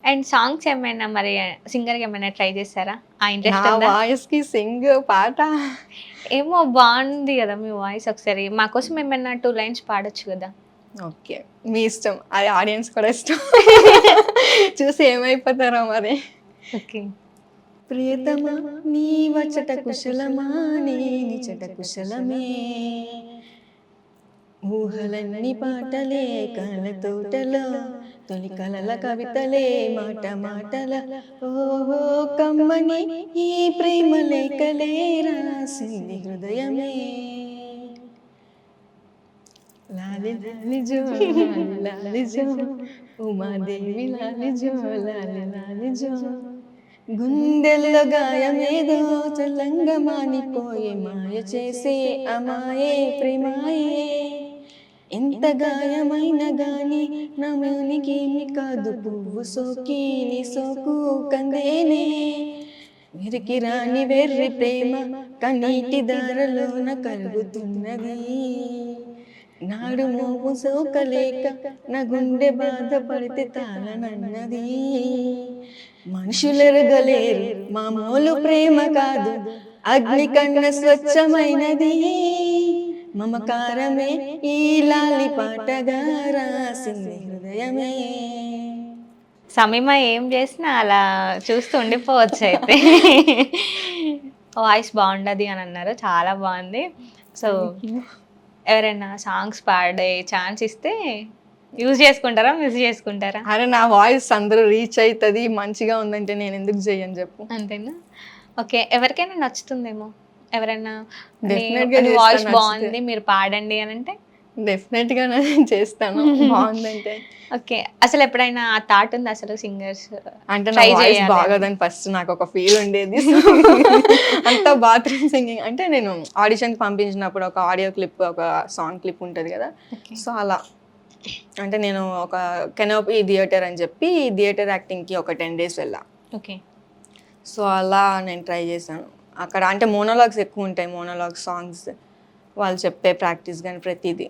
And songs ఏమైనా మరి సింగర్‌గా ఏమైనా ట్రై చేసారా? ఆ నా ఇంట్రెస్ట్ ఉందా? వాయిస్‌కి పాట ఏమో బావుంది గదా! మీ వాయిస్ ఒకసారి మా కోసం ఏమైనా 2 లైన్స్ పాడొచ్చు గదా! ఓకే. మీ ఇష్టం. అది ఆడియన్స్ కూడా ఇష్టం. చూసి ఏమైపోతారో మరి. ఓకే. ప్రియతమా నీ వచట కుశలమా నీ నిచట కుశలమే ఊహలన్నీ పాటలే కళ్ళ తోటలో తొలి కలల కవితలే మాట మాటల ఓహో కమ్మని ఈ ప్రేమ లేఖలే రాసింది హృదయమే లాలి లాలి జో లాలి లాలి జో ఉమాదేవి లాలి జో లాలి లాలి జో గుండెల్లో గాయమేదో చల్లంగా మానిపోయే మాయ చేసే అమాయే ప్రేమాయే ఎంత గాయమైన గాని నమనికేమి కాదు పువ్వు సోకి నీ సోకు కందేనే విరికి రాని వెర్రి ప్రేమ కన్నీటి దారలోన కలుగుతున్నది నాడు మోము సోకలేక నా గుండె బాధపడితే తాళనన్నది మనుషులెరగలేరు మామూలు ప్రేమ కాదు అగ్ని కన్న స్వచ్ఛమైనది మమకారమే ఈ లాలి పాటగా రాసింది హృదయమే. సమీమ ఏం చేసినా అలా చూస్తూ ఉండిపోవచ్చు అయితే. వాయిస్ బావుండది అని అన్నారు. చాలా బావుంది. సో, ఎవరైనా సాంగ్స్ పాడే ఛాన్స్ ఇస్తే యూజ్ చేసుకుంటారా? మిస్ చేసుకుంటారా? అరే నా వాయిస్ అందరూ రీచ్ అవుతుంది మంచిగా ఉందంటే నేను ఎందుకు చెయ్యను చెప్పు. అంతేనా? ఓకే. ఎవరికైనా నచ్చుతుందేమో. ఎవరైనా డెఫినెట్గా నీ వాయిస్ చేస్తాను బావుంది మీరు పాడండి అనంటే? డెఫినెట్గా నేను చేస్తాను బాగుందంటే. ఓకే. అసలు ఎప్పుడైనా ఆ థాట్ ఉందా అసలు సింగర్స్ అంటే నా ట్రై వాయిస్ చేయాలి అని? బాగోదని ఫస్ట్ నాకు ఒక ఫీల్ ఉండేది. సో అంతా బాత్రూమ్ సింగింగ్ అంటే నేను ఆడిషన్కి పంపించినప్పుడు ఒక ఆడియో క్లిప్ ఒక సాంగ్ క్లిప్ ఉంటుంది కదా. ఓకే. సో అలా అంటే నేను ఒక కెనోపీ థియేటర్ అని చెప్పి థియేటర్ యాక్టింగ్కి ఒక 10 days వెళ్ళా. ఓకే. సో అలా నేను ట్రై చేశాను అక్కడ. అంటే మోనోలాగ్స్ ఎక్కువ ఉంటాయి, మోనోలాగ్ సాంగ్స్ వాళ్ళు చెప్పే ప్రాక్టీస్ కానీ ప్రతిదీ.